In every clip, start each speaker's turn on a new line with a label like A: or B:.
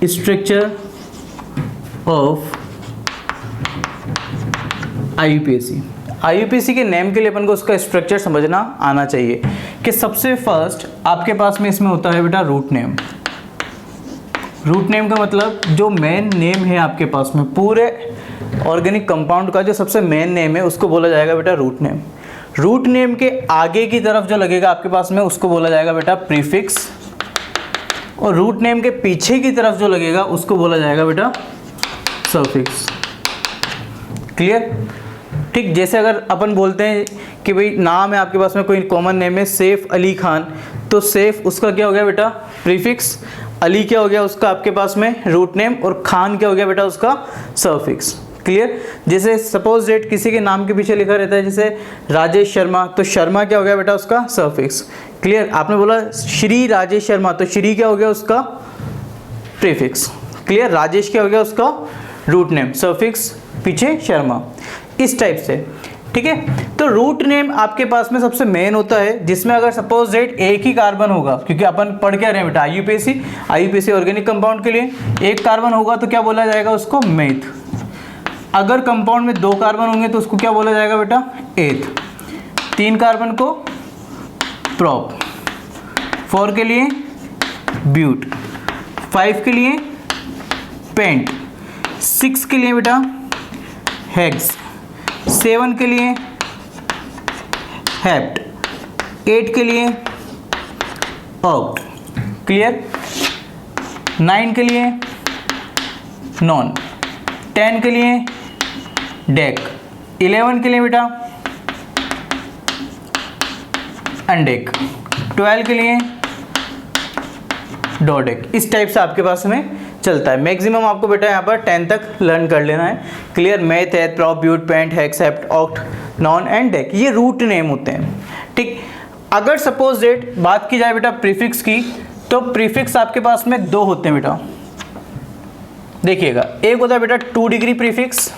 A: Structure of IUPAC. IUPAC के name के लिए अपन को उसका स्ट्रक्चर समझना आना चाहिए कि सबसे फर्स्ट आपके पास में इसमें होता है बेटा रूट नेम। रूट नेम का मतलब जो मेन नेम है आपके पास में पूरे ऑर्गेनिक कंपाउंड का जो सबसे मेन नेम है उसको बोला जाएगा बेटा रूट नेम। रूट नेम के आगे की तरफ जो लगेगा आपके पास में उसको बोला जाएगा बेटा प्रीफिक्स, और रूट नेम के पीछे की तरफ जो लगेगा उसको बोला जाएगा बेटा सफिक्स। क्लियर? ठीक, जैसे अगर अपन बोलते हैं कि भाई नाम है आपके पास में, कोई कॉमन नेम है सैफ अली खान, तो सैफ उसका क्या हो गया बेटा प्रीफिक्स, अली क्या हो गया उसका आपके पास में रूट नेम, और खान क्या हो गया बेटा उसका सफिक्स। क्लियर? जैसे सपोज डेट किसी के नाम के पीछे लिखा रहता है जैसे राजेश शर्मा, तो शर्मा क्या हो गया बेटा उसका सफिक्स। क्लियर? आपने बोला श्री राजेश शर्मा, तो श्री क्या हो गया उसका प्रीफिक्स। क्लियर? राजेश क्या हो गया उसका रूट नेम, सफिक्स पीछे शर्मा, इस टाइप से। ठीक है, तो रूट नेम आपके पास में सबसे मेन होता है, जिसमें अगर सपोज डेट एक ही कार्बन होगा, क्योंकि अपन पढ़ क्या रहे हैं बेटा आईयूपीएसी ऑर्गेनिक कंपाउंड के लिए एक कार्बन होगा तो क्या बोला जाएगा उसको मेथ। अगर कंपाउंड में 2 कार्बन होंगे तो उसको क्या बोला जाएगा बेटा एथ। 3 कार्बन को प्रॉप, 4 के लिए ब्यूट, 5 के लिए पेंट, 6 के लिए बेटा हेक्स, 7 के लिए हेप्ट, 8 के लिए ऑक्ट। क्लियर? 9 के लिए नॉन, 10 के लिए डेक, 11 के लिए बेटा अनडेक, 12 के लिए डोडेक। इस टाइप से आपके पास में चलता है। मैक्सिमम आपको बेटा यहाँ पर 10 तक लर्न कर लेना है। Clear? Meth, eth, prop, but, pent, hex, hept, oct, non and dec, ये रूट नेम होते हैं। ठीक, अगर सपोज डेट बात की जाए बेटा प्रीफिक्स की, तो प्रीफिक्स आपके पास में 2 होते हैं बेटा। देखिएगा, एक होता है बेटा 2 डिग्री प्रीफिक्स,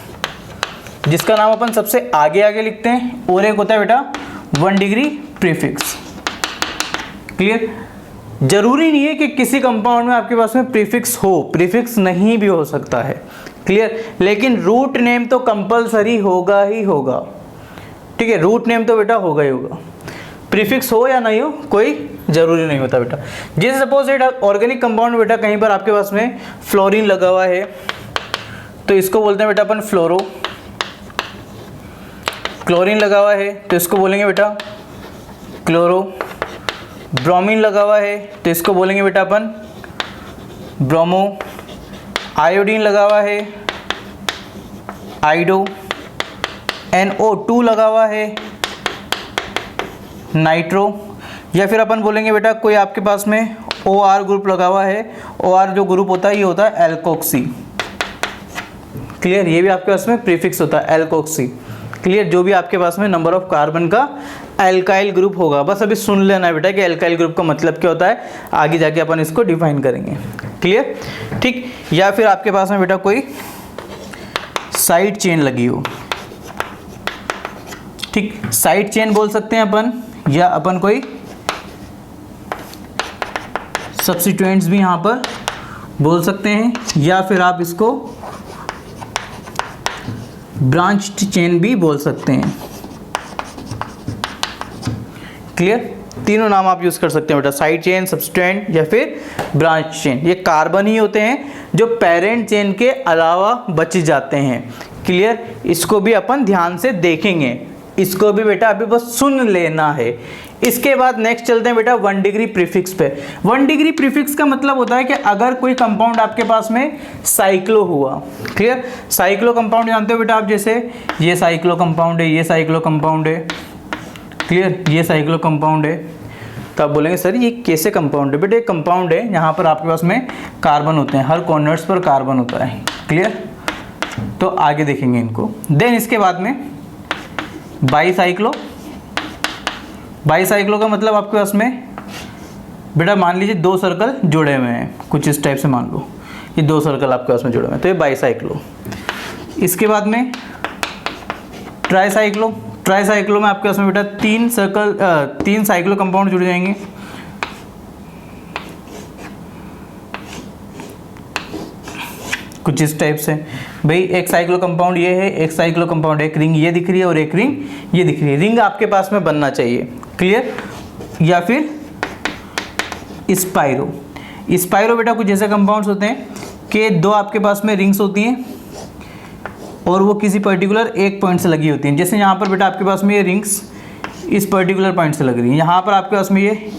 A: जिसका नाम अपन सबसे आगे आगे लिखते हैं, और एक होता है बेटा 1 डिग्री प्रीफिक्स। क्लियर? जरूरी नहीं है कि किसी कंपाउंड में आपके पास में प्रीफिक्स हो, प्रीफिक्स नहीं भी हो सकता है। क्लियर? लेकिन रूट नेम तो कंपलसरी होगा ही होगा। ठीक है, रूट नेम तो बेटा होगा ही होगा, प्रीफिक्स हो या नहीं हो कोई जरूरी नहीं होता बेटा। जैसे सपोज ऑर्गेनिक कंपाउंड बेटा कहीं पर आपके पास में फ्लोरीन लगा हुआ है, तो इसको बोलते हैं बेटा अपन फ्लोरो। क्लोरीन लगा हुआ है तो इसको बोलेंगे बेटा क्लोरो। ब्रोमीन लगा हुआ है तो इसको बोलेंगे बेटा अपन ब्रोमो। आयोडीन लगा हुआ है आइडो। NO2 लगा हुआ है नाइट्रो। या फिर अपन बोलेंगे बेटा कोई आपके पास में OR ग्रुप लगा हुआ है, OR जो ग्रुप होता है ये होता है एल्कोक्सी। क्लियर? ये भी आपके पास में प्रीफिक्स होता है एल्कोक्सी। क्लियर? जो भी आपके पास में नंबर ऑफ कार्बन का एल्काइल ग्रुप होगा, बस अभी सुन लेना है बेटा कि एल्काइल ग्रुप का मतलब क्या होता है, आगे जाके अपन इसको डिफाइन करेंगे। क्लियर? ठीक। या फिर आपके पास में बेटा कोई साइड चेन लगी हो, ठीक, साइड चेन बोल सकते हैं अपन, या अपन कोई सब्स्टिट्यूएंट्स भी यहाँ पर बोल सकते हैं, या फिर आप इसको ब्रांच्ड चेन भी बोल सकते हैं। क्लियर? तीनों नाम आप यूज कर सकते हैं बेटा, साइड चेन, सब्स्टिट्यूएंट या फिर ब्रांच चेन। ये कार्बन ही होते हैं जो पेरेंट चेन के अलावा बच जाते हैं। क्लियर? इसको भी अपन ध्यान से देखेंगे, इसको भी बेटा अभी बस सुन लेना है। इसके बाद नेक्स्ट चलते हैं बेटा 1 डिग्री प्रीफिक्स पे। 1 डिग्री प्रीफिक्स का मतलब होता है कि अगर कोई कंपाउंड आपके पास में साइक्लो हुआ। क्लियर? साइक्लो कंपाउंड जानते हो बेटा आप, जैसे ये साइक्लो कंपाउंड है, ये साइक्लो कंपाउंड है। क्लियर? ये साइक्लो कंपाउंड है। तो आप बोलेंगे सर ये कैसे कंपाउंड है? बेटा एक कंपाउंड है यहाँ पर आपके पास में कार्बन होते हैं, हर कॉर्नर्स पर कार्बन होता है। क्लियर? तो आगे देखेंगे इनको। देन इसके बाद में बाईसाइक्लो। बाईसाइक्लो का मतलब आपके पास में बेटा मान लीजिए 2 सर्कल जुड़े हुए हैं, कुछ इस टाइप से मान लो ये 2 सर्कल आपके पास में जुड़े हुए हैं, तो ये बाईसाइक्लो। इसके बाद में ट्राईसाइक्लो। ट्राईसाइक्लो में आपके पास में बेटा 3 साइक्लो कंपाउंड जुड़ जाएंगे। कुछ इस टाइप से। भाई एक साइक्लो कंपाउंड ये है, एक साइक्लो कंपाउंड, एक रिंग ये दिख रही है और एक रिंग ये दिख रही है। रिंग आपके पास में बनना चाहिए, क्लियर। या फिर स्पाइरो। स्पाइरो बेटा कुछ ऐसे कंपाउंड्स होते हैं कि दो आपके पास में रिंग्स होती हैं और वो किसी पर्टिकुलर एक पॉइंट से लगी होती हैं। जैसे यहाँ पर बेटा आपके पास में ये रिंग्स इस पर्टिकुलर पॉइंट से लग रही है, यहाँ पर आपके पास में ये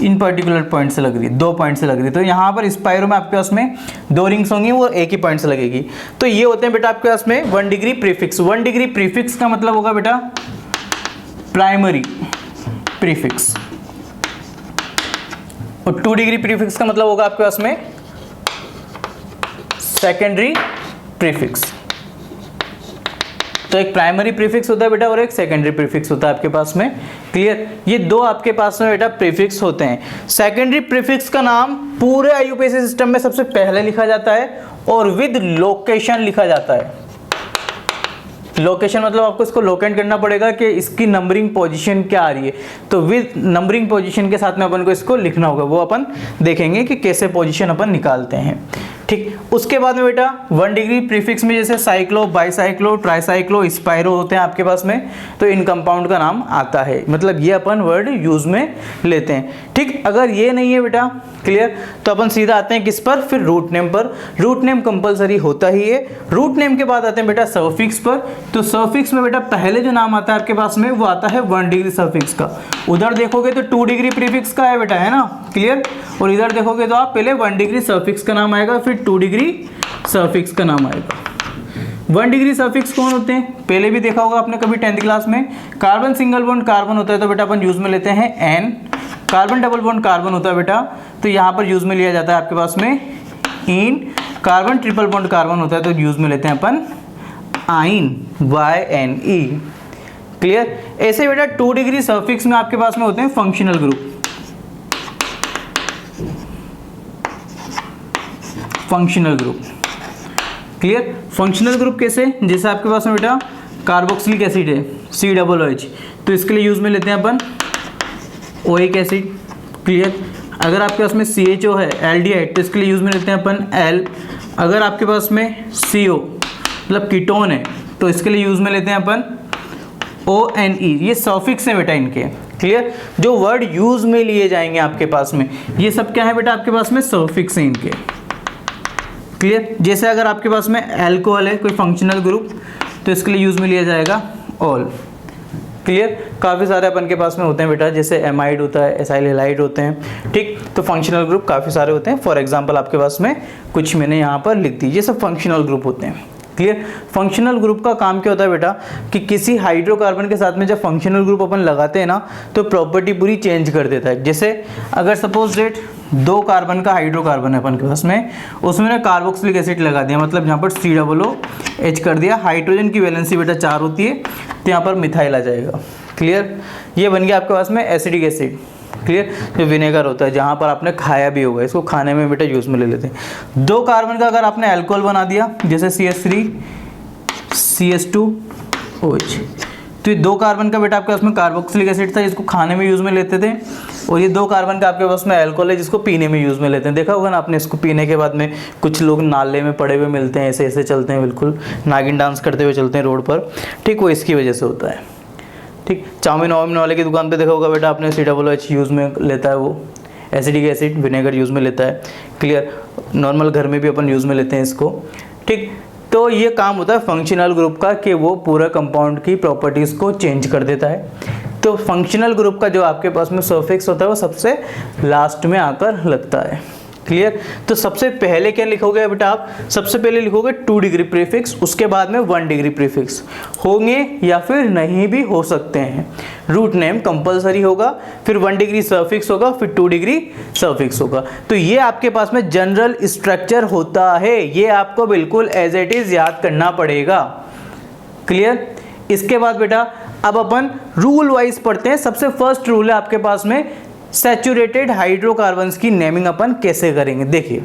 A: इन पर्टिकुलर पॉइंट से लग रही है, 2 पॉइंट से लग रही है। तो यहाँ पर स्पाइरो में आपके पास में 2 रिंग्स होंगी, वो एक ही पॉइंट से लगेगी। तो ये होते हैं बेटा आपके पास में 1 डिग्री प्रीफिक्स। 1 डिग्री प्रीफिक्स का मतलब होगा बेटा प्राइमरी प्रीफिक्स, और 2 डिग्री प्रीफिक्स का मतलब होगा आपके पास में सेकेंडरी प्रीफिक्स। तो एक प्राइमरी प्रीफिक्स होता है बेटा और एक सेकेंडरी प्रीफिक्स होता है आपके पास में, क्लियर। ये 2 आपके पास में बेटा प्रीफिक्स होते हैं। सेकेंडरी प्रीफिक्स का नाम पूरे आईयूपीएसी सिस्टम में सबसे पहले लिखा जाता है और विद लोकेशन लिखा जाता है। लोकेशन मतलब आपको इसको लोकेट करना पड़ेगा कि इसकी नंबरिंग पोजीशन क्या आ रही है, तो विद नंबरिंग पोजीशन के साथ में अपन को इसको लिखना होगा। वो अपन देखेंगे कि कैसे पोजीशन अपन निकालते हैं, ठीक। उसके बाद में बेटा 1 डिग्री प्रीफिक्स में जैसे साइक्लो, बाईसाइक्लो, ट्राईसाइक्लो, स्पाइरो होते हैं आपके पास में, तो इन कंपाउंड का नाम आता है, मतलब ये अपन वर्ड यूज में लेते हैं, ठीक। अगर ये नहीं है बेटा, क्लियर, तो अपन सीधा आते हैं किस पर, फिर रूट नेम पर। रूट नेम कंपलसरी होता ही है। रूट नेम के बाद आते हैं बेटा सफिक्स पर। तो सफिक्स में बेटा पहले जो नाम आता है आपके पास में वो आता है 1 डिग्री सफिक्स का। उधर देखोगे तो 2 डिग्री प्रीफिक्स का है बेटा, है ना, क्लियर। और इधर देखोगे तो आप पहले 1 डिग्री सफिक्स का नाम आएगा, फिर 2 डिग्री सफिक्स का नाम आएगा। 1 डिग्री सफिक्स कौन होते हैं, पहले भी देखा होगा आपने कभी 10th क्लास में। कार्बन सिंगल बॉन्ड कार्बन होता है तो बेटा अपन यूज में लेते हैं ene. Carbon double bond carbon होता है बेटा, तो यहाँ पर यूज में लिया जाता है आपके पास में इन। कार्बन ट्रिपल बॉन्ड कार्बन होता है तो यूज में लेते हैं अपन आइन, YNE, क्लियर। ऐसे बेटा 2 डिग्री सफिक्स में आपके पास में होते हैं functional group. Functional group, clear. Functional group कैसे, जैसे आपके पास में बेटा कार्बोक्सिलिक एसिड है COOH, तो इसके लिए यूज में लेते हैं अपन ओइक एसिड, क्लियर। अगर आपके पास में CHO है एल्डिहाइड, तो इसके लिए यूज में लेते हैं अपन L। अगर आपके पास में CO मतलब कीटोन है तो इसके लिए यूज में लेते हैं अपन ONE। ये सफिक्स है बेटा इनके, क्लियर। जो वर्ड यूज में लिए जाएंगे आपके पास में ये सब क्या है बेटा, आपके पास में सफिक्स है इनके, क्लियर। जैसे अगर आपके पास में अल्कोहल है कोई फंक्शनल ग्रुप, तो इसके लिए यूज में लिया जाएगा ऑल, क्लियर। काफ़ी सारे अपन के पास में होते हैं बेटा, जैसे एमाइड होता है, एसाइल हैलाइड होते हैं, ठीक। तो फंक्शनल ग्रुप काफ़ी सारे होते हैं। फॉर एग्जांपल आपके पास में कुछ मैंने यहाँ पर लिख दी, ये सब फंक्शनल ग्रुप होते हैं, क्लियर। फंक्शनल ग्रुप का काम क्या होता है बेटा कि किसी हाइड्रोकार्बन के साथ में जब फंक्शनल ग्रुप अपन लगाते हैं ना, तो प्रॉपर्टी पूरी चेंज कर देता है। जैसे अगर सपोज डेट 2 कार्बन का हाइड्रोकार्बन है अपन के पास में, उसमें ना कार्बोक्सिलिक एसिड लगा दिया, मतलब यहाँ पर COOH कर दिया। हाइड्रोजन की वैलेंसी बेटा 4 होती है, तो यहाँ पर मिथाइल आ जाएगा, क्लियर। ये बन गया आपके पास में एसिडिक एसिड, क्लियर। जो विनेगर होता है, जहाँ पर आपने खाया भी होगा, इसको खाने में बेटा यूज में ले लेते हैं। 2 कार्बन का अगर आपने अल्कोहल बना दिया, जैसे CH3 CH2OH, तो ये 2 कार्बन का बेटा आपके पास में कार्बोक्सिलिक एसिड था, जिसको खाने में यूज में लेते थे। और ये 2 कार्बन का आपके पास में अल्कोहल है, जिसको पीने में यूज में लेते हैं। देखा होगा ना आपने, इसको पीने के बाद में कुछ लोग नाले में पड़े हुए मिलते हैं, ऐसे ऐसे चलते हैं, बिल्कुल नागिन डांस करते हुए चलते हैं रोड पर, ठीक। वो इसकी वजह से होता है, ठीक। चाउमीन वाउमीन वाले की दुकान पे देखा होगा बेटा आपने, COOH यूज़ में लेता है, वो एसिडिक एसिड विनेगर यूज़ में लेता है, क्लियर। नॉर्मल घर में भी अपन यूज़ में लेते हैं इसको, ठीक। तो ये काम होता है फंक्शनल ग्रुप का कि वो पूरा कंपाउंड की प्रॉपर्टीज़ को चेंज कर देता है। तो फंक्शनल ग्रुप का जो आपके पास में सफिक्स होता है वो सबसे लास्ट में आकर लगता है, क्लियर। तो सबसे पहले क्या लिखोगे बेटा आप, सबसे पहले लिखोगे 2 डिग्री प्रीफिक्स, उसके बाद में 1 डिग्री प्रीफिक्स। होंगे या फिर नहीं भी हो सकते हैं। रूट नेम कंपलसरी होगा, फिर 1 डिग्री सफिक्स होगा, फिर 2 डिग्री सफिक्स होगा। तो ये आपके पास में जनरल स्ट्रक्चर होता है, ये आपको बिल्कुल एज इट इज याद करना पड़ेगा, क्लियर। इसके बाद बेटा अब अपन रूल वाइज पढ़ते हैं। सबसे फर्स्ट रूल है आपके पास में सैचुरेटेड हाइड्रोकार्बन्स की नेमिंग अपन कैसे करेंगे, देखिए।